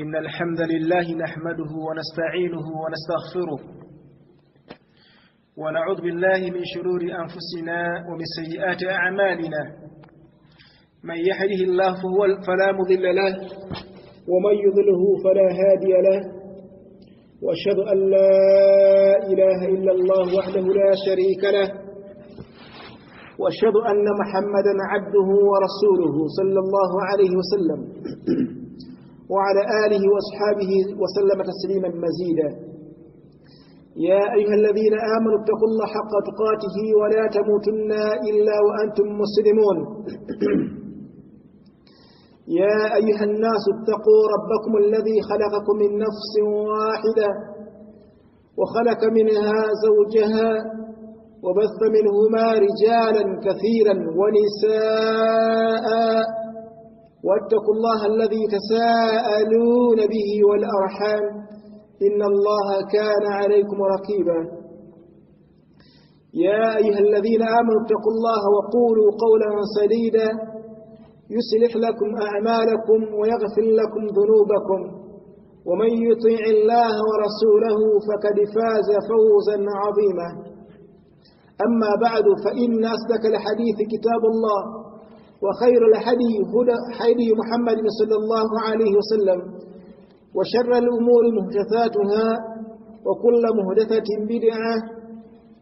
إن الحمد لله نحمده ونستعينه ونستغفره ونعوذ بالله من شرور أنفسنا ومن سيئات أعمالنا من يهده الله فلا مضل له ومن يضلله فلا هادي له وأشهد أن لا إله إلا الله وحده لا شريك له وأشهد أن محمدا عبده ورسوله صلى الله عليه وسلم وعلى آله وأصحابه وسلم تسليما مزيدا. يا أيها الذين آمنوا اتقوا الله حق تقاته ولا تموتن إلا وأنتم مسلمون. يا أيها الناس اتقوا ربكم الذي خلقكم من نفس واحدة وخلق منها زوجها وبث منهما رجالا كثيرا ونساء واتقوا الله الذي تساءلون به والأرحام إن الله كان عليكم رقيبا. يا أيها الذين آمنوا اتقوا الله وقولوا قولا سديدا يصلح لكم أعمالكم ويغفر لكم ذنوبكم ومن يطيع الله ورسوله فقد فاز فوزا عظيما. أما بعد فإن أصدق الحديث كتاب الله وخير الحديث محمد صلى الله عليه وسلم وشر الأمور محدثاتها وكل محدثة بدعة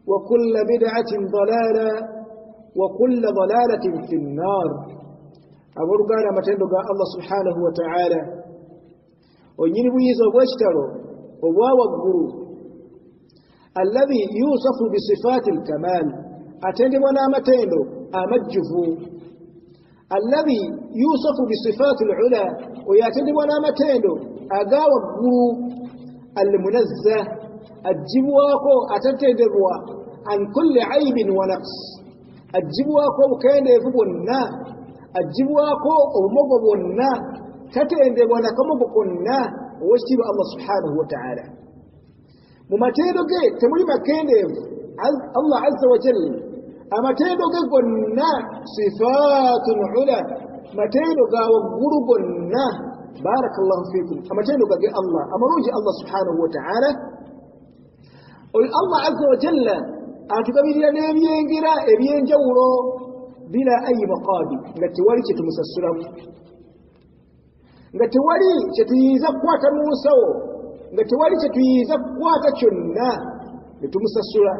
وكل بدعة ضلالة وكل ضلالة في النار. أقول قال متندق الله سبحانه وتعالى ونينبو يزو واشتروا وواوغروا الذي يوصف بصفات الكمال أتندبنا متندو أمجفوا الذي يوصف بصفات العلا ويتندبنا متندو أقاوغروا المنزه الجبواكو أتندبوا عن كل عيب ونقص الجبواكو كان يفبنا الجبواكو ومببنا كتندبنا كمبقنا واشتب الله سبحانه وتعالى ممتندو تمولي مكينيف الله عز وجل أمتندو قلنا صفات علا متندو قلنا بارك الله فيكم أمتندو قل الله أمروج الله سبحانه وتعالى الله عز وجل أتقبل نبيين قراء بيين جورو بلا أي مقابل نتوالي تتمسسلم نتوالي تتيزقوة موسو نتوالي تتيزقوة تشنا نتمسسلم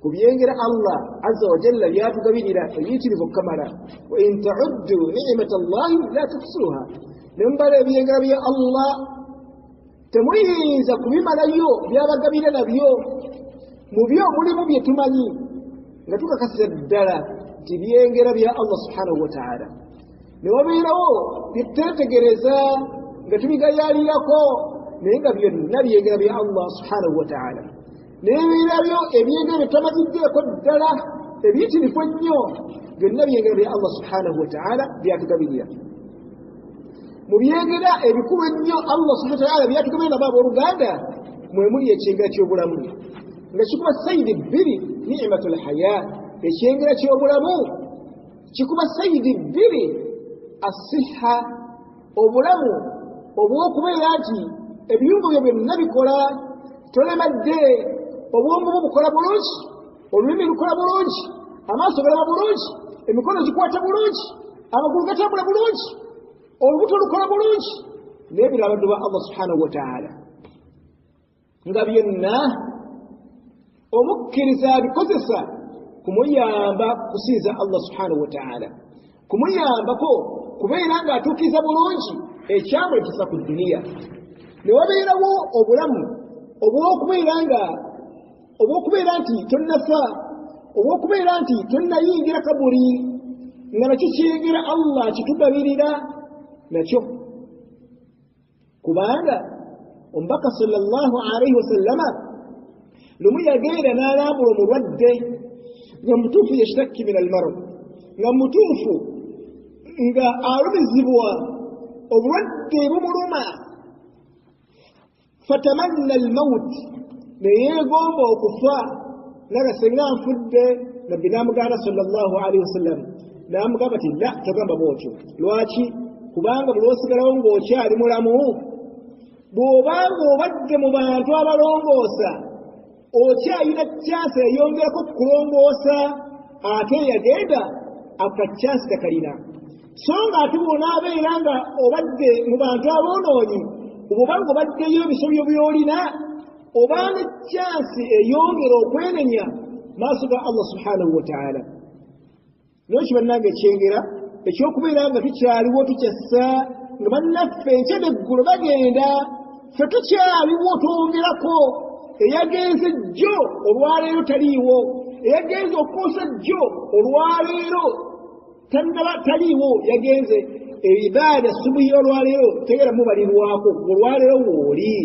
كبينجر الله عز وجل يا تقبل إلى فيتي بكمنا وإن تعدوا نعمة الله لا تحصوها نمبر بينجر بي الله تميز كبيما ليو بيا بقبل نبيو مبيو ملي مبيو تماني نتوك كسر الدلا تبينجر بي الله سبحانه وتعالى نوبيرو بيترت جرزا نتومي قيالي لكو نبينجر بي الله سبحانه وتعالى نبيو ابينجر تمدد كدلا ابيتي نفنيو نبينجر بي الله سبحانه وتعالى بيا تقبليا mubiyegera ebikuba nnyo Allah subhanahu wa ta'ala byatukumira na babo Uganda mwemuli ekyengera ky'obulamu nga kikuba sayidi bbiri ni'matul haya ekyengera ky'obulamu kikuba sayidi bbiri as-sihha obulamu obw'okubeera nti ebiyungu byo byonna bikola tolemadde obwongo bwo bukola bulungi olulimi lukola bulungi amaaso galaba bulungi emikono gikwata bulungi amagulu gatambula bulungi olubuto lukola bulungi n'ebirala ba Allah subhanahu wa ta'ala nga byonna omukkiriza bikozesa kumuyamba kusinza Allah subhanahu wa ta'ala kumuyambako kubeera nga atuukiza bulungi ekyamwe ekisa ku duniya ne wabeerawo obulamu obw'okubeera nti tonnafa obw'okubeera nti tonnayingira kaburi nga nakyo kiyingira Allah kitugabirira nakyo kubanga omubaka sallallahu alaihi wasallama lumu yagenda n'alambula omulwadde nga mutuufu yashtakki min almarad nga mutuufu nga alumizibwa obulwadde bumuluma fatamanna almaut neyeegomba okufa naga senga nfudde nabbi n'amugamba sallallahu alaihi wasallam n'amugamba ti la togamba bwotyo lwaki kubanga buli osigalawo ng'okyali mulamu bw'obanga obadde mu bantu abalongoosa okyayina chance eyongerako kulongoosa ate yagenda akachance takalina so ng'ate bw'onaabeera nga obadde mu bantu aboonoonyi obanga obaddeyo ebisobyo by'olina obanga chance eyongera okwenenya maaso ga Allah subhanahu wa ta'ala noki bannange ekyengera ekyokubeera nga tukyaliwo tukyassa nga bannaffe enkya neggulu bagenda ffe tukyaliwo twongerako eyagenze jjo olwaleero taliiwo eyagenze okuusa jjo olwaleero taliiwo yagenze ibaada subuhi olwaleero tegera mubalirwako olwaleero wooli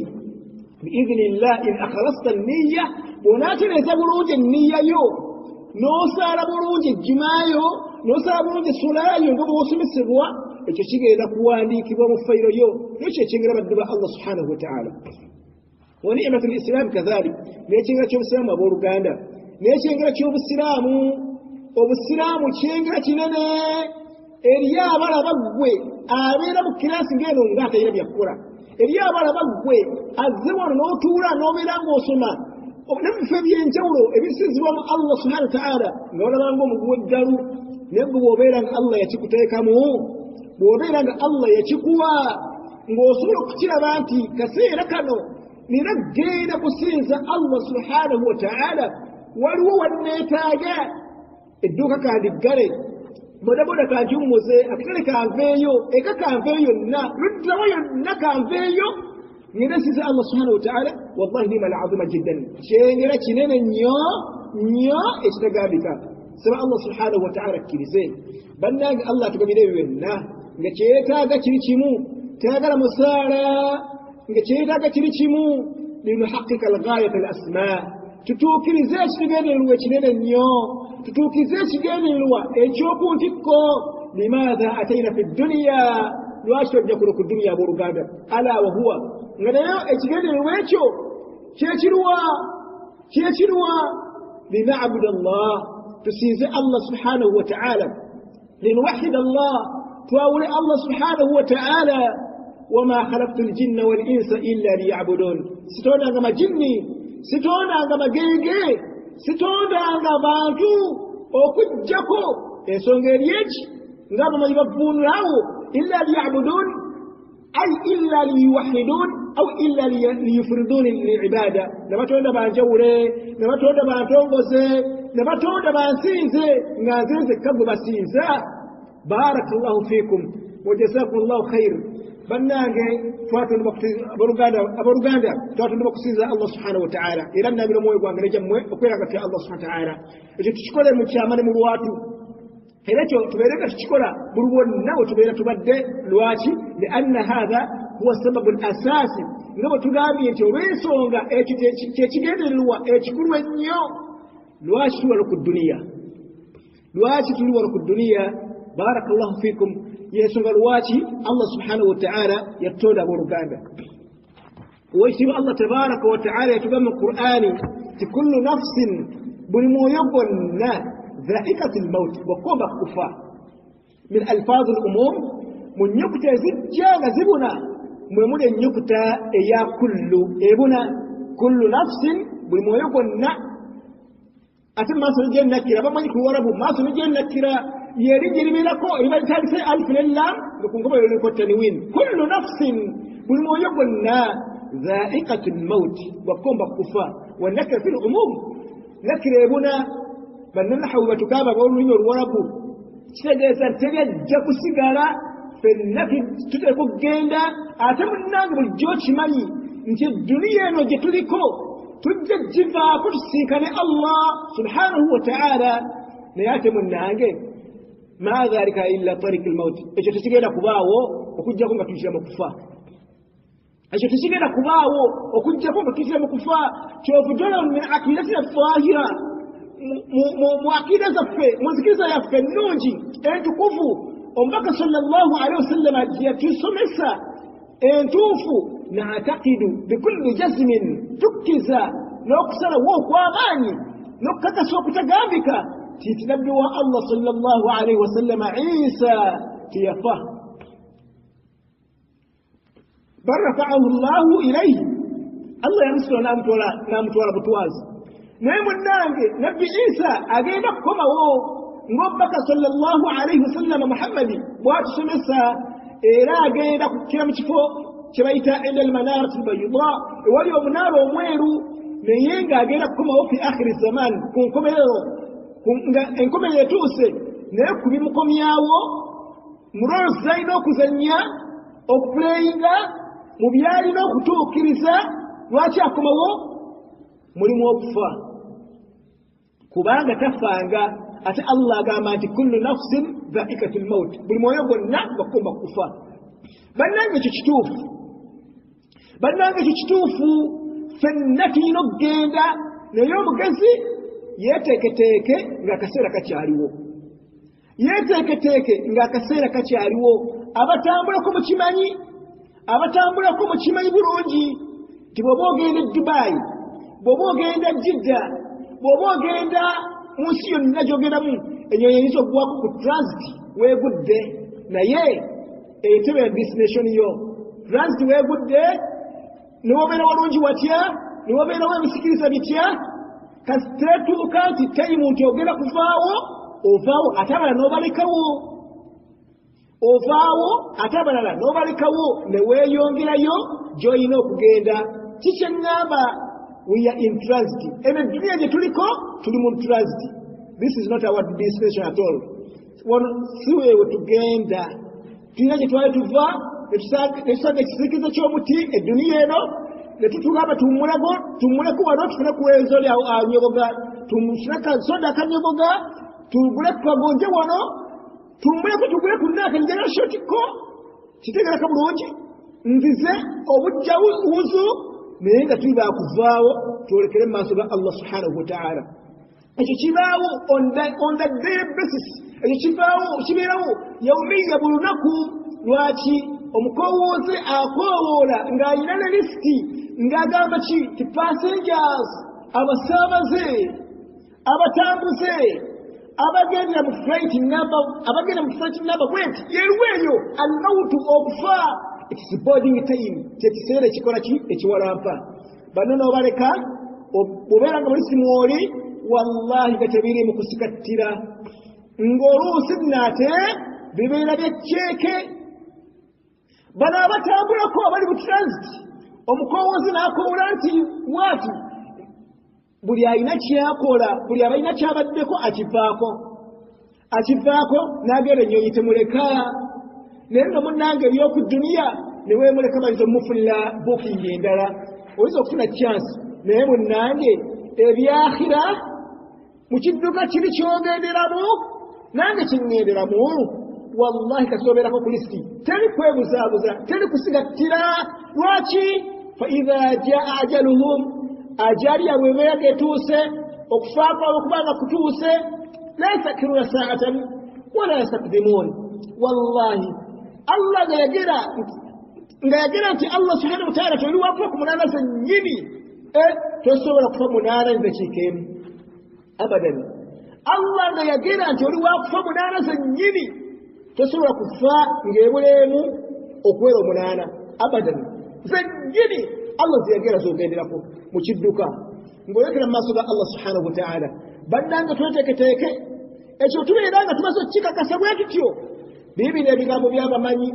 biidhnillah in akhlasta nniya bw'onaatereeza bulungi enniya yo n'osaala bulungi ejjumaayo n'osaala bulungi essulaayo nga bw'osomesebwa ekyo kigenda kuwandiikibwa mu fayiro yo nekyo ekyengera baddu ba Allah subhanahu wa ta'ala wa ni'matu l-islam kadhalik n'ekyengera ky'obusiraamu abooluganda n'ekyengera ky'obusiraamu obusiraamu kyengera kinene eriyo abalaba ggwe abeera mu kiraasi ng'eno ng'atalina byakukola eriyo abalaba ggwe azze wano n'otuula n'obeera ng'osoma nebifo ebyenjawulo ebisinzibwamu Allah subhanahu wa ta'ala nga walabanga omuguwa eddalu naye gwe bw'obeera nga Allah yakikuteekamu bw'obeera nga Allah yakikuwa ng'osobola okukiraba nti kaseera kano nina genda kusinza Allah subhanahu wa ta'ala waliwo wanneetaaga edduuka kandiggale bodaboda kanjumuze akatale kanveeyo eka kanveeyo yonna luddawo yonna kanveeyo ngenda sinza Allah subhanahu wa ta'ala wallahi nima al'azima jiddan kyengera kinene nnyo ekitagambika saba Allah subhanahu wa ta'ala akkirize bannange Allah atugabire ebyo byonna nga kyetaaga kiri kimu tayagala musaala nga kyetaaga kiri kimu linuhaqqika alghayata al-asma tutuukirize ekitegeererwa ekinene nnyo tutuukize ekigendererwa ekyokuntikko limaadha atayina fi dduniya lwaki tojja kuno ku dduniya abooluganda ala wahuwa nga nayo ekigendererwa ekyo kyekirwa lina'budu Allah tusinze Allah subhanahu wa ta'ala linuwahhid Allah twawule Allah subhanahu wa ta'ala wama khalaqtu al-jinna wal insa illa liya'budun sitondanga majinni sitondanga magenge sitondanga bantu okujjako ensonga eryeki nga bamanyi bavuunulawo illa liya'budun ay illa liyuwahhidun aw illa liyufridun li'ibada nabatonda banjawule nabatonda bantongoze nabatonda bansinze nga nzenze kabwe basinza barakallahu fikum wa jazakumullahu khair bannange aboluganda twatunda bakusinza Allah subhanahu wa ta'ala era nnabira omwoyo gwange nejammwe okweraga tya Allah subhanahu wa ta'ala ekyo tukikole mu kyamane mu lwatu era ekyo tubeere nga tukikola buli bwonna we tubeera tubadde lwaki lianna hatha huwa sababu al-asasi nga bwe tugambye nti olw'ensonga ekyo kyekigendererwa ekikulu ennyo lwaki tuli wano ku dduniya barakallahu fikum yensonga lwaki Allah subhanahu wa ta'ala yatonda abooluganda oweekitiibwa Allah tabaraka wa ta'ala yatugamba mu Qur'ani ti kullu nafsin buli mwoyo gwonna dhaikatu lmauti wakomba kufa min alfaadhi lumum mu nnyukuta ezijja nga zibuna mwe muli ennyukuta eya kullu ebuna kullu nafsin buli mwoyo gwonna ate mu maaso nigye nakira bamanyi ku Luwarabu maaso nigye nakira yerinnya eribeerako eriba litandise alifu n'ellam nga ku ngoba yoliko tanwin kullu nafsin buli mwoyo gwonna dhaikatu lmauti wakomba kufa wanakira fi lumum nakira ebuna bannanahawi batugamba b'olulimi Oluwarabu kitegeeza nti tebyajja kusigala ffenna tuteeka okugenda ate munnange bulijjo okimanyi nti edduniya eno gye tuliko tujja givaako tusinkane Allah subhanahu wa ta'ala naye ate munnange ma dhalika illa tariq al-maut ekyo tekigenda kubaawo okujjako nga tuyitira mu kufa ekyo tekigenda kubaawo okujjako nga tuyitira mu kufa kyovuddala min aqidatina zahira mu akida zaffe mu nzikiriza yaffe ennungi entukuvu omubaka sallallahu alaihi wasallam yatusomesa entuufu naatakidu bikulli jazmin tukkiza n'okusalawo okw'amaanyi n'okukakasa okutagambika tiiti nabbi wa Allah sallallahu alaihi wasallam Isa tiyafa bal rafa'ahu Allahu ilayhi Allah yamusula namutwala butwazi naye munnange nabbi Isa agenda kukomawo ng'omubaka sallallahu alayhi wasallam Muhammadi bw'atusomesa era agenda kukkira mu kifo kye bayita inda almanarati albayda ewali omunaala omweru naye ng'agenda kukomawo fi akhiri zaman ku nkomerero nga enkomerero etuuse naye ku bimukomyawo mulowooza alina okuzannya okupuleyinga mu byalina okutuukiriza lwaki akomawo mulimu okufa kubanga tafanga ate Allah agamba nti kullu nafsin dhaikatul maut buli mwoyo gwonna bagomba kufa bannange ekyo kituufu ffenna tulina okugenda naye omugezi yeeteeketeeke ng'akaseera kakyaliwo abatambulako mukimanyi bulungi nti bw'oba ogenda e Dubai bw'oba ogenda Jidda bw'oba ogenda mu nsi yonna gy'ogendamu ennyonyi eyinza okugwako ku transit weegudde naye etebe ya destination yo transit weegudde ne wobeera walungi watya ne wobeerawo ebisikiriza bitya kasiteetuuka nti tayimu nti ogenda kuvaawo ovaawo ate abalala n'obalekawo ne weeyongerayo gy'olina okugenda kikyeŋŋamba we are in transit eno eddunia gye tuliko tuli mu transit this is not our destination at all si weewe tugenda tulina gye twali tuva netusanga ekisikizo ky'omuti edduniya eno ne tutugamba tummuleko wano tufune ku wenzo lyanyoboga tufune kasoda akanyoboga tugule ku kagonje wano tummuleko tugule ku naakanjala shotiko kitegereka bulungi nzize obujja wuzu naye nga tuli baakuvaawo twolekere mu maaso ga Allah subhanahu wa ta'ala ekyo kibaawo on the daily basis ekyo kibeerawo yaumiya buli lunaku lwaki omukowooze akoowoola ng'alina ne lisiti ng'agamba ti passengers abasaabaze abatambuze abagenda mu flight number bwenti yeruweeyo almautu okufa it is boarding time kyekiseera ekikola ki ekiwalampa banno n'obaleka obeera nga buli simwoli wallahi nga tebiri mu kusikattira ng'oluusi nate bibeera byekyeeke bano abatambulako abali mu transit omukowoozi n'akoola nti waati buli alina kyakola buli abalina kyabaddeko akivaako n'agenda ennyonyi temuleka naye nga munnange ebyoku dduniya ne weemuleka bayinza omufunira booking endala oyinza okufuna chance naye munnange ebyakhira mu kidduka kiri kyogenderamu nange kiŋŋenderamu wallahi kasoberako ku lisiti teri kwebuzaabuza teri kusigattira lwaki fa idha jaa ajaluhum ajali yabwe beera getuuse okufaako olwokubanga kutuuse la yastakiruna saatan wala yastakdimuun wallahi Allah nga yagera nti Allah subhanahu wa ta'ala toli wakufa ku munaana zennyini tosobola kufa munaana endakiika emu abadan Allah nga yagera nti oli wakufa munaana zennyini tosobola kufa ng'ebuleemu okuwera omunaana abadan zennyini Allah zeyagera zogenderako mu kidduka ng'olekera mu maaso ga Allah subhanahu wa ta'ala bannanga tweteeketeeke ekyo tubeera nga tumaze okukikakasa bwe tutyo biibino ebigambo by'abamanyi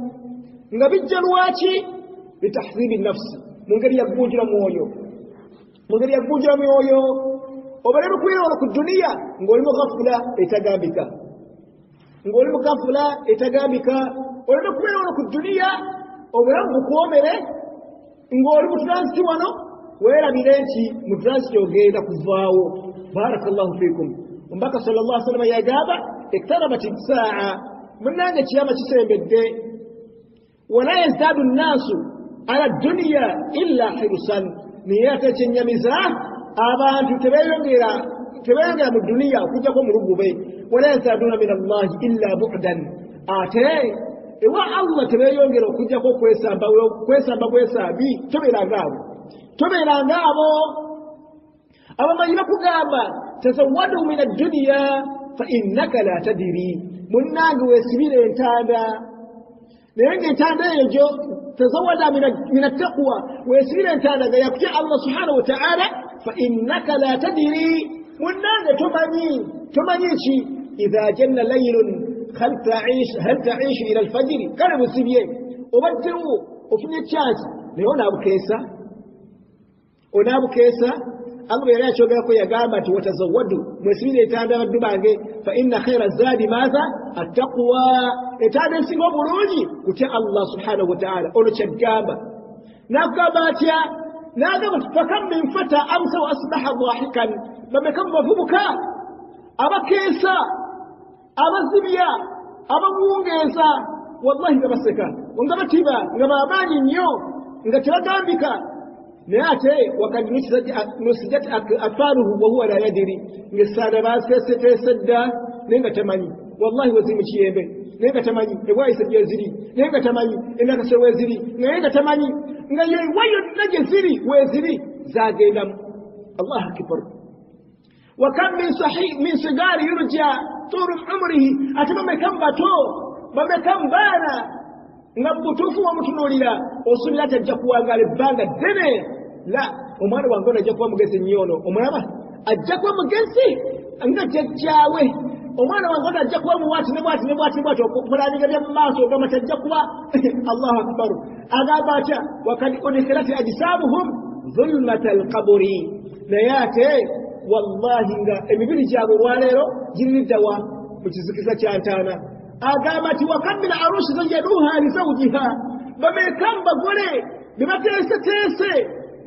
nga bijja lwaki litahzibi nafsi mu ngeri yaggunjira mwoyo obaleme kwiroola ku dduniya ng'oli mu ghafula etagambika oleme kwiroola ku dduniya obulamu bukwomere ng'oli mu transit wano weerabire nti mu transit ogenda kuvaawo barakallahu fikum omubaka sallallahu alaihi wasallam yagamba iktarabati saa munnange kiyama kisembedde wala yazdaadu nnaasu ala dduniya illa hirusan naye ate ekyennyamiza abantu tebeeyongera mu dduniya okujjako mu lugube wala yazdaaduna min allahi illa bu'dan ate ewa Allah tebeeyongera okujjako kwesamba bwesambi tobeeranga abo abamanyi bakugamba tazawwadu min ad-dunya fa innaka la tadiri munnange weesibire entanda naye ng'entanda eyo تزود من التقوى ويسير أنت هذا يبكي الله سبحانه وتعالى فإنك لا تدري والناس تمنيشي إذا جن ليل هل تعيش إلى الفجر كان مسيبين وبدروا وفي الشاش لهنا أبو كيسا Allah ya choga ko ya gamba tu watazawadu mwesile itanda dubange fa inna khaira zadi madha attaqwa itanda singo bulungi kutia Allah subhanahu wa ta'ala ono chagamba nakabatia nagaba fakam min fata amsa wa asbaha dhahikan babakam mafubuka abakesa abazibiya abamuongeza wallahi ngabaseka ngabatiba ngabamani nyo ngatiragambika ناتي وقد نسجت أفاره وهو لا يدري نسال باسكت تسدى نيغا تماني والله وزي مشيبه نيغا تماني يواي سجزري نيغا تماني انك سوزري نيغا تماني نيي ويو نجزري وزري زادلم الله اكبر وكم من صحيح من صغار يرجع طول عمره اتمم كم باتو بمكم بانا ngabutufu wa mutunulira osubira tajja kuwangala ebbanga ddene la omwana wange ajja kuba mugezi nnyo omulaba ajja kuba mugezi nga jjajjaawe omwana wange ajja kuba muwaati okupulaninga bya mumaaso ogamba tajja kuba allahu akbar agamba atya wakad udkhilat ajsamuhum zulmata alqabri naye ate wallahi nga emibiri gyabwe olwaleero giriniddawa mu kizikiza kya ntaana agamati wakamila arushi zajaduha li zawjiha bamekamba gole bibatese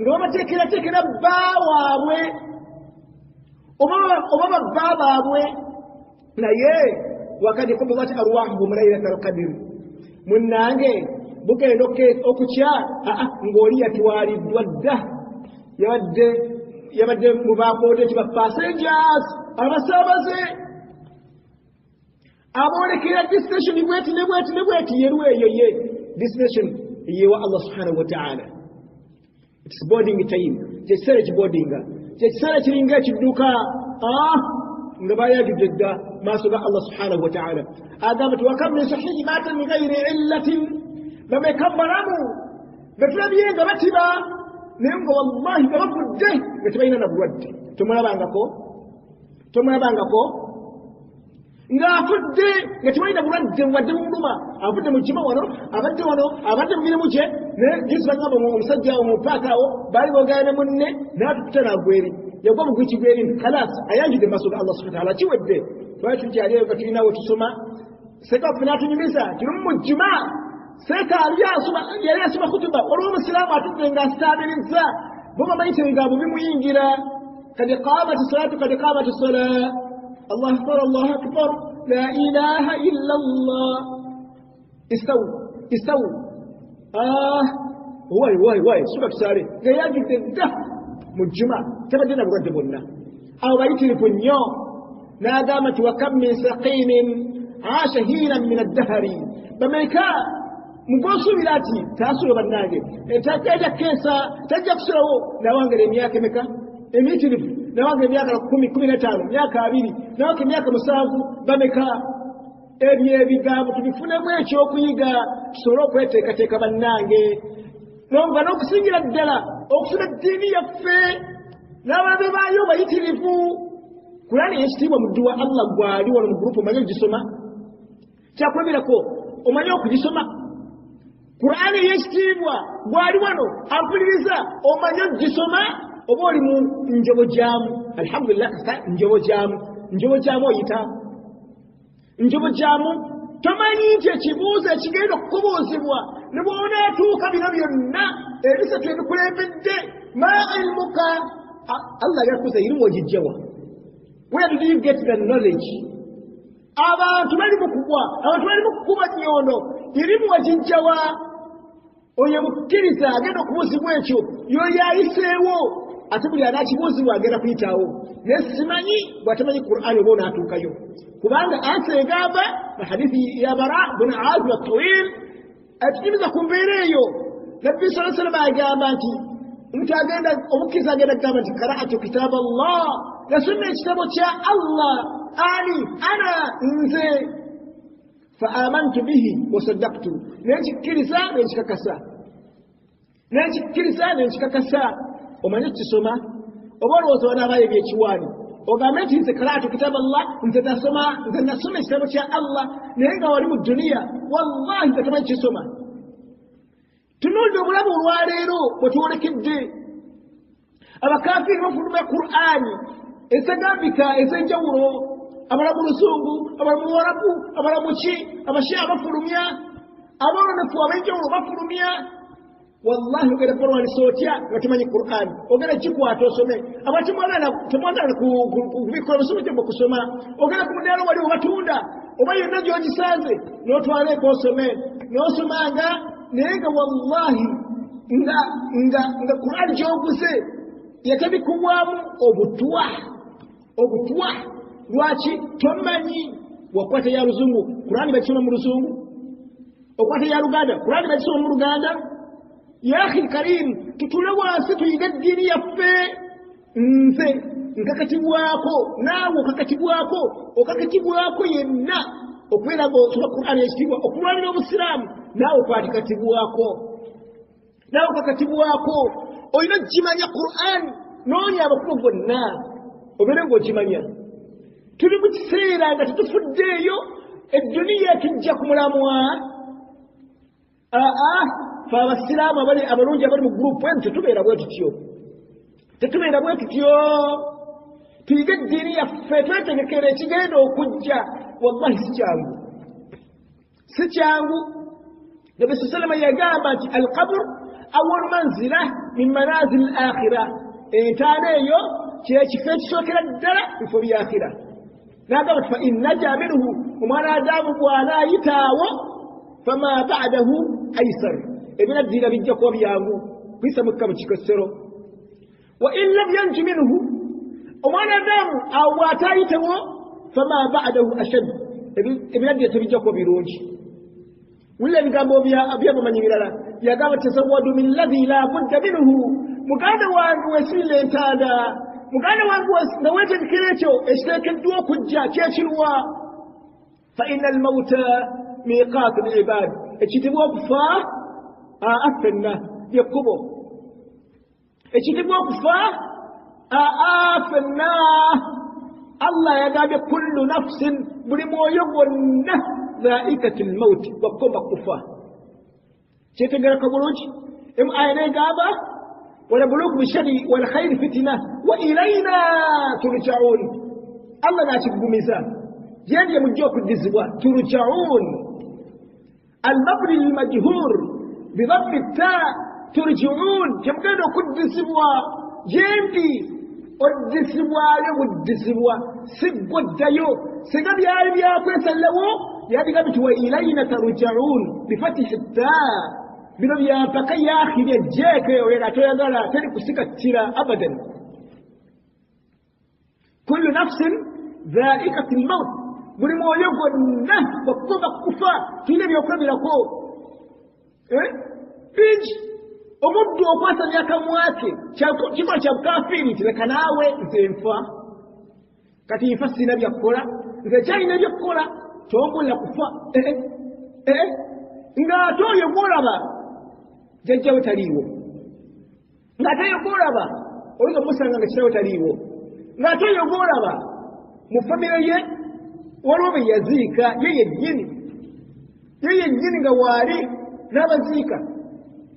ngoma tekera bawawe obaba bababwe naye wakati kubati arwahu laylatul qadr munange bugendo okukya ngoli yatwalidwa dda yabadde mubakode tiba passengers abasabaze abonekera destination nebweti yerueyo ye destination yewa Allah subhanahu wa ta'ala it's boarding time jesere boardinga jesere kiringa kiduka ngabaya jidda masuga Allah subhanahu wa ta'ala adamat wa kam min sahihi matan min ghairi illatin bamekambaramu betlabiye ngabatiba nembo wallahi ngabudde betibaina nabwadde tumulabangako nga afudde nga tebalina bulwadde wadde muluma afudde mu kima wano abadde mugire muke ne yesu bagamba omusajja omupaaka awo baali boogana ne munne n'atukuta n'agweri yagwa mu gwikigweri kalas ayanjudde maaso ga Allah subhanahu wa ta'ala kiwedde lwaki tukyaliyo nga tulinawo tusoma sekafu n'atunyumiza kirumu mu jjuma seka yali asoma kutuba olw'omusiraamu atudde nga asitaabiriza bo bamayite nga bubimuyingira kad qaamati salatu kad qaamati salaa الله أكبر الله أكبر لا إله إلا الله استووا واي سبب ساري قياجي تده مجمع تبدنا بردبنا أو بيتي بنيو نادامت وكم من سقيم عاش هينا من الدهر بميكا مقوصو بلاتي تاسو بناجي تاجا كيسا تاجا كسرو نوانغري مياكي ميكا emiti nawange myaka 10-15 myaka 2 nawange myaka 7 bameka ebigambo tubifunemu ekyokuyiga tusobole okweteekateeka bannange nonga n'okusingira ddala okusoma eddiini yaffe n'ababe baayo bayitirivu Kurani yekitiibwa muddu wa Allah gwali wano mu gurupu omanyi ogisoma kyakulabirako omanyi okugisoma Kurani yekitiibwa gwali wano ampuliriza omanyi ogisoma oba oli mu njobo gyamu alhamdulillah kasa njobo gyamu oyita njobo gyamu tomanyi nti ekibuuzo ekigenda okukubuuzibwa ne bw'onaatuuka bino byonna ebisatu ebikulembedde ma ilmuka Allah yakuza irimu ogijjawa where did you get the knowledge abantu bali mu kukuba nnyondo irimu ogijjawa oyo mukkiriza agenda okubuuzibwa ekyo yoyo ayiseewo ate buli anakibuuzibwa agenda kuyitaawo naye simanyi bw'atamanyi Qur'ani oba onaatuukayo kubanga ansa egamba na hadithi ya Bara bin Azib at-Tawil atunyumiza ku mbeera eyo nabbi sallallahu alaihi wasallam agamba nti omukkiriza agenda kugamba nti qara'atu kitab Allah yasomye ekitabo kya Allah ana nze fa amantu bihi wa saddaqtu nenkikkiriza nenkikakasa n'ekikkiriza n'ekikakasa omanye kisoma oba olowooza wanaabayo ebyekiwaani ogambe nti nze kalaatu kitaba Allah nze nasoma ekitabo kya Allah naye nga wali mu duniya wallahi nze tamanyi kisoma. Tunuulira obulamu olwaleero bwe tuwolekedde abakafiiri bafuluma Qur'ani ezagambika ez'enjawulo, abala mu Luzungu, abala mu Warabu, abala mu ki, abashia bafulumya, aboonefu ab'enjawulo bafulumya. Wallahi ogenda Qur'ani sootya nga tumanyi Qur'ani ogenda kikwata osome abati temwagala kubikola busome gye kusoma ogenda ku mudaala wali obatunda oba yonna gy'ogisanze n'otwaleeko osome n'osomanga naye nga wallahi nga Qur'ani gy'oguze yatabikubwamu obutwa lwaki tomanyi wakwata ya Luzungu Qur'ani bakisoma mu Luzungu okwata ya Luganda Qur'ani bakisoma mu Luganda. Ya akhi karim tutule wansi tuyiga eddiini yaffe nze nkakatibwako naawe okakatibwako yenna okubeera ng'osoma Qur'ani ekitiibwa okulwanira obusiraamu naawe okakatibwako olina okukimanya Qur'ani noonya abakulu bonna obeere ng'okimanya. Tuli mu kiseera nga tetufuddeeyo edduniya tujja ku mulamwa fe abasiraamu abalungi abali mu gurupu eno tetubeera bwe tutyo tuyiga eddiini yaffe twetegekera ekigenda okujja. Wallahi si kyangu. Nabi salama yagamba nti alqabru awwalu manzila min manazil al-akhira, entaana eyo kyekifo ekisookera ddala bifo byakhira. N'agamba nti fa in naja minhu omwana Adamu bw'anaayitaawo fama ba'dahu aysar, ebinaddiira bijja kuba byangu kuyisa mukka mu kikosero. Wa in lam yanju minhu omwana Adamu awo bw'ataayitewo fama ba'dahu ashad, ebinaddiira tebijja kuba birungi. Wulira ebigambo by'abamanyi birala yagamba tasawwadu min ladhi la budda minhu, muganda wange weesibira entanda, muganda wange nga weetegekera ekyo ekiteekeddwa okujja kyekirwa. Fa inna almauta miqaatu al-ibad, ekitibwa okufa ffenna lyekkubo, ekitibwa okufa ffenna. Allah yagambye kullu nafsin, buli mwoyo gwonna dhaikatu al-maut, bakoma kufa. Kyetegereka bulungi aya negamba wanabuluukum bishari walkhayri fitina wa ilayna turja'un. Allah nakigumiza gyendi mujja okuddizibwa, turja'un al-mabni al-majhur bidhammi ta, turja'un kyemugenda okuddizibwa gyendi oddizibwayo buddizibwa siggwaddayo singa byali byakwesallewo yadigambe nti wa ilayna turja'un bifatihi ta. Bino byampaka yakhiri ejjeeko eyo era toyagala teri kusikattira abadan. Kullu nafsin dhaikatu al-maut, buli mwoyo gwonna bakoma kufa. Tulina ebyokulabirako bingi. Omuddu okwasamya akamwake kikola kya bukafiiri nti leka naawe nze nfa, kati nfa sirina byakukola, nze kyalina ebyokukola tombulira kufa. Ng'ate oyo gw'olaba jjajjawe taliiwo, ng'ate oyo gw'olaba oyinza omusanga nga kitawe taliiwo, ng'ate oyo gw'olaba mu famire ye waliwo be yaziika ye yennyini nga waali n'abaziika.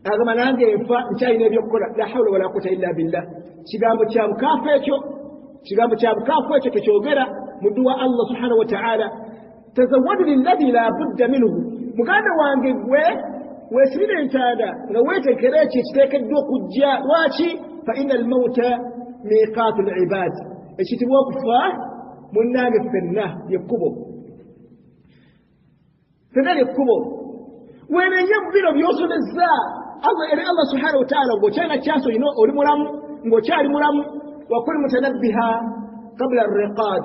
Agamba nange nfa nkyalina ebyokukola. La hawla wala quwwata illa billah. Kigambo kya bukaafu ekyo tekyogera muddu wa Allah subhanahu wa ta'ala. Tazawwadu lilladhi la budda minhu, muganda wange gwe weesibira entanda nga weetekera ekyo ekiteekeddwa okujja. Lwaki? Fa inna almauta miqaatu al-ibad, ekitibwa okufa munnange ffenna lyekkubo, wenenye mu bino by'osomezza Allah subhanahu wa ta'ala ng'okyalina kyaso oli mulamu, ng'okyali mulamu. Wakul mutanabbiha qabla ar-riqad,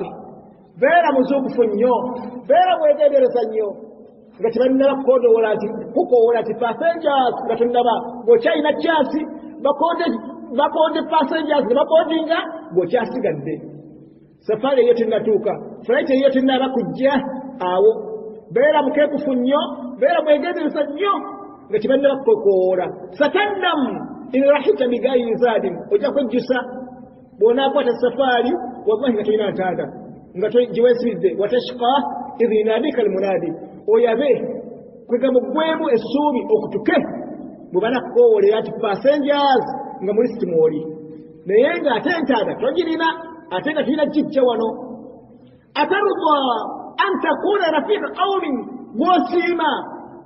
beera muzuukufu nnyo, beera mwegendereza nnyo nga tebannaba kukondoola nti kukoola nti passengers nga tonnaba, ng'okyalina kyasi bakonde passengers ne bakondinga ng'okyasigadde. Safaari eyo tennatuuka, flight eyo tennaba kujja awo. Beera mukeekufu nnyo, beera mwegendereza nnyo nga kibanna bakokora satannam in rahita bigayi zadim ojja kwejjusa bona kwata safari wallahi nga toyina ntanda nga jiwesizde watashqa idh yunadika almunadi oyabe kwegamba gwemu essuubi okutuke mubana kukoolera ati passengers nga muri sitimoli naye nga ate ntanda togirina ate nga tulina jijja wano atarudwa an takuna rafiqa qaumin gwosiima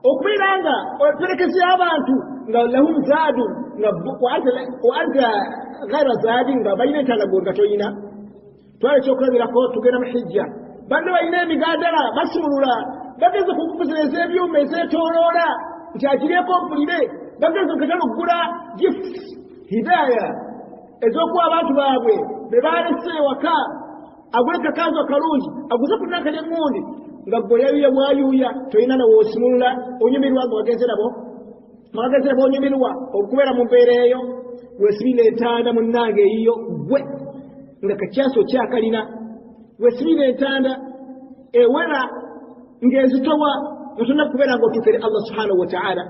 okubeera nga operekeza abantu nga lahum zaadu wa anta ghaira zaadi nga balina entanda gwe nga toyina twale kyokulabirako tugenda mu hijja banne balina emigaadala basimulula bageze kukuzereza ebyuma ezeetooloola nti agireko mpulire bageze okatala okugula gifts hidaya ez'okuwa abantu baabwe be baalese ewaka agule kakanzu akalungi aguze ku nnanka ly'emmundi nga gwe yayuya bwayuuya toyina nawoosimulula onyumirwa nga wagenze nabo onyumirwa okubeera mu mbeera eyo weesibira entanda munnange eyiyo gwe nga kakyaso kyakalina weesibira entanda ewera ng'ezitowa nga tolina kubeera ng'otuukire Allah subhanahu wa ta'ala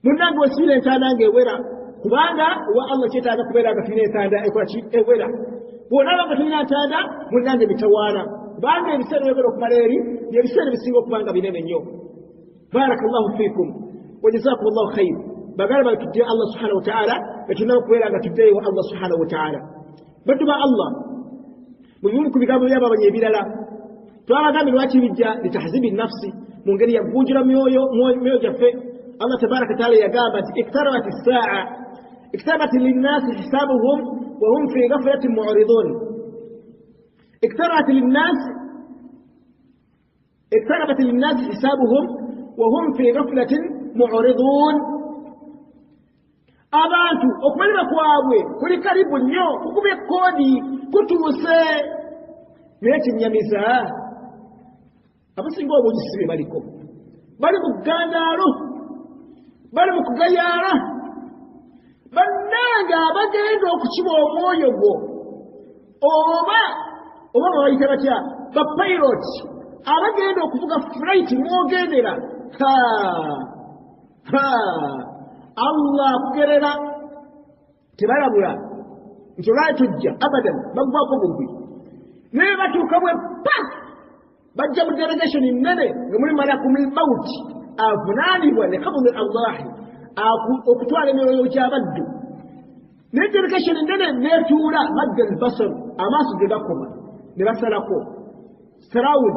munnange weesibira entanda ng'ewera kubanga wa Allah kyetaaga kubeera nga tulina entanda ekolaki ewera bw'onaaba nga tulina ntanda munnange bitawaana kubanga ebiseera byogera okumala eri byebiseera bisinga okubanga binene nnyo barakallahu fiikum wa jazakum allahu khayr bagala batudde Allah subhanahu wa ta'ala betulina okubeera nga tuddeyo Allah subhanahu wa ta'ala baddu ba Allah mu bimu ku bigambo byabo abanye ebirala twabagambye lwaki bijja litahzibi nafsi mu ngeri yagunjula myoyo gyaffe Allah tabaraka taala yagamba nti iktarabat as-sa'a اكتبت للناس حسابهم وهم في غفلة معرضون اقتربت للناس حسابهم وهم في غفلة معرضون abantu okumalira kwabwe kuli karibu nnyo kukuba ekkoodi kutuuse naye kinyamiza abasinga obugisi be baliko bali mu kugandaalo bali mu kugayaala bannanga abagenda okukiba omwoyo gwo oba babayita batya bapilot abagenda okuvuga flight mwogendera Allah akugerera tebalabula nti olwali tujja abadan bagwako bugwi naye batuuka bwe pa bajja mu delegation nnene nga muli malakumul mauti avunaanibwa ne kabuli allahi okutwala emyoyo gy'abaddu naye delegation nnene neetuula madda albasaru amaaso ge gakoma ne basalako sarawud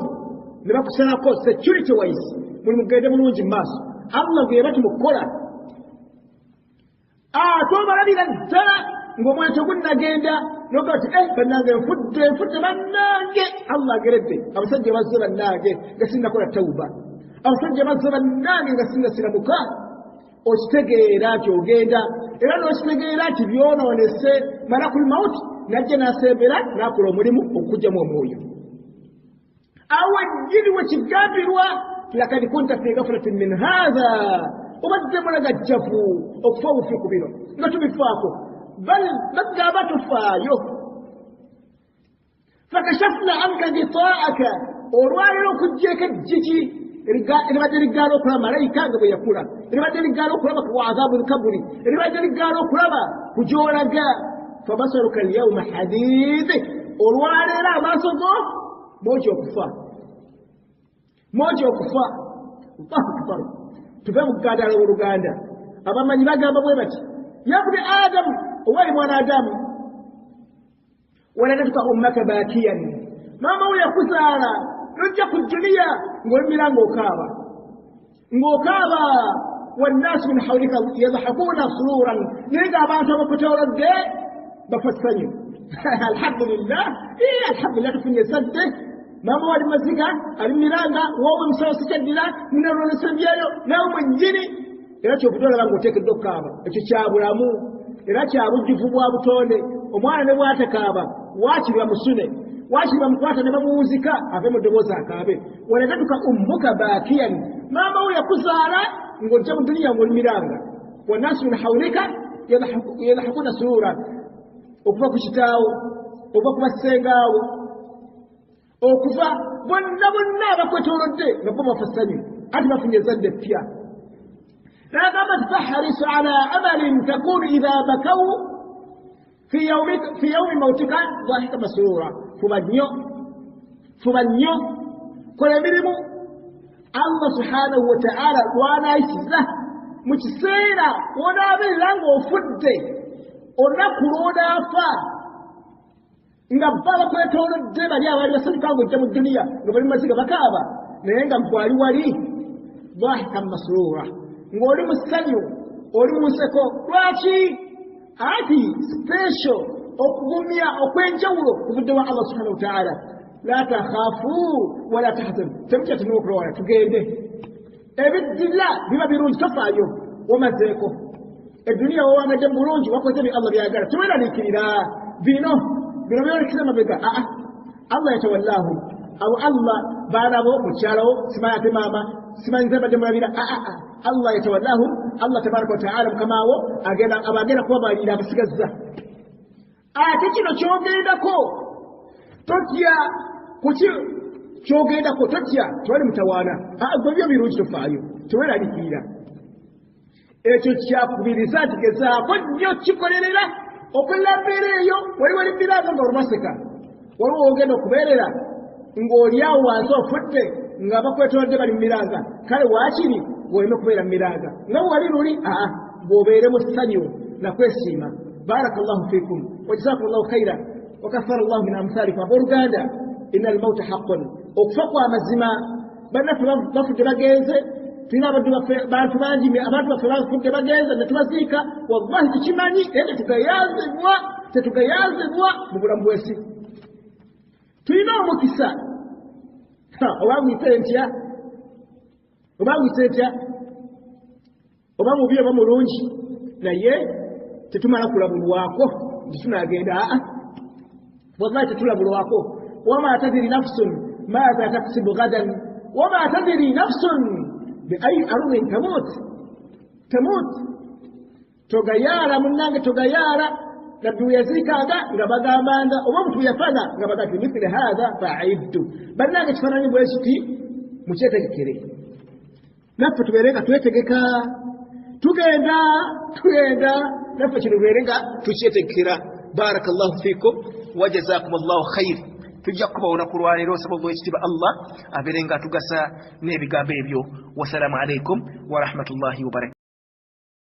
ne bakusalako security wise muli mugende mulungi mu maaso Allah gwe bati mukukola tobalabira ddala ng'omwoyo tegunnagenda nogaa ti bannange nfudde bannange Allah ageredde abasajja bazze bannange nga sinnakola tawuba abasajja bazze bannange nga sinnasiramuka okitegeera nti ogenda era n'okitegeera nti byonoonese malakul mauti najja n'asembera n'akola omulimu okugyamu omwoyo awo ejjiri we kigambirwa lakad kunta fi ghaflatin min hadha obadde mulagajjavu okufa obufiiku bino nga tubifaako bal bagamba tufaayo fakashafna anka gitaaka olwaliro okugjeeko ejjiki eribadde liggaala okulaba malayika nga bwe yakula eribadde liggaala okulaba ku adhabu lkaburi eribadde liggaala okulaba ku gy'olaga fabasaruka alyawma hadid olwaleero amaaso go mooki okufa Allahu akbar tuve mu kugandaala w'oluganda abamanyi bagamba bwe bati yabni adamu owali mwana adamu waladatuka ummaka bakiyan maama we yakuzaala nojja ku duniya ng'olimira ng'okaaba wannaasu min hawlika yadhakuuna sururan naye ng'abantu abakutoolodde bafa ssanyu alhamdulillah tufunye sadde maama wali maziga alimiranga wowe musawo sikyaddira ninalolesebyayo nawe mwennyini era kyokutolaba ng'oteekeddwa okukaaba ekyo kyabulamu era kyabujjuvu bwa butonde omwana ne bw'atakaaba waakiri bamusune waakiri bamukwata ne bamuwuzika ave mu ddoboozi akaabe waladatuka ummuka baakiyan maama we yakuzaala ng'ojja mu duniya ng'olimiranga wannaasu min hawlika yadhakuuna surura okuva ku kitaawo okuva ku bassengaawo okuva bonna abakwetoolodde nga bo bafa ssanyu ati bafunye ezzadde ppya لا قامت تحرص على أمل تكون إذا بكوا في يوم موتك ضاحك مسرورا فمنيو كل مرمو الله سبحانه وتعالى وانا يسزه مجسينا وانا بلانغو فده ونقلونا فا ngabala kwetono deba lya wali basika ngo jamu dunia ngobali masiga bakaba nenga mpwali wali dhahika masrura ngoli musanyu oli museko lwaki ati special okugumya okwenjawulo kubudde wa Allah subhanahu wa ta'ala la takhafu wala tahzan tamcha tunokroya tugende ebidilla biba birungi tafayo wamazeko edunia wana jambo lungi wakoze bi Allah byagala tuwera likirira bino kisema bega Allah yatawallahu au Allah baanabo mukyalawo simayate mama simanyize bajambo babira Allah yatawallahu Allah tabaraka wa ta'ala mukamawo abagenda kubabalira abasigaza ate kino kyogendako totya kuki kyogendako totya twali mutawaana gwebyo birungi tofaayo teweraliikirira ekyo kyakubiriza tigezaako nnyo kikolerera okulambira eyo wali miraga nga olubaseka waliwo ogenda okubeerera ng'olyawo wansi ofudde nga bakwetolodde bali mumiraga kale waakiri olina okubeera mumiraga nga wali luli bw'obeere mu ssanyu nakwesiima barakallahu fikum wajazakum llahu khaira wakafara llahu min amthalikum abooluganda inna almauta haqqun okufa kwa mazima bannaffe bafudde bagenze tulina bantu bangi abantu baffe bafudde bagenze ne tubaziika wallahi tukimanyi era tetugayanzibwa mu bulamu bw'ensi tulina omukisa oba muyite ntya oba mubi oba mulungi naye tetumala kulabulwako nti tunagenda wallahi tetulabulwako wama tadiri nafsun maatha taksibu gadan wama tadiri nafsun biayi ardin tamut togayala munange togayala nabbi yazikaga nga bagambanga oba mutu yafana nga bagati mithli hadha fa'iddu bannange kifananyi bwekiti mukyetegekere naffe tubeerenga twetegeka tugenda naffe kino tubeerenga tukyetegekera barakallahu fikum wajazakum allahu khair tujja kuba olunaku lwaleero sababu ekitiibwa Allah abeerenga atugasa n'ebigambo ebyo wasalaamu alaikum warahmatullahi wabarakatuh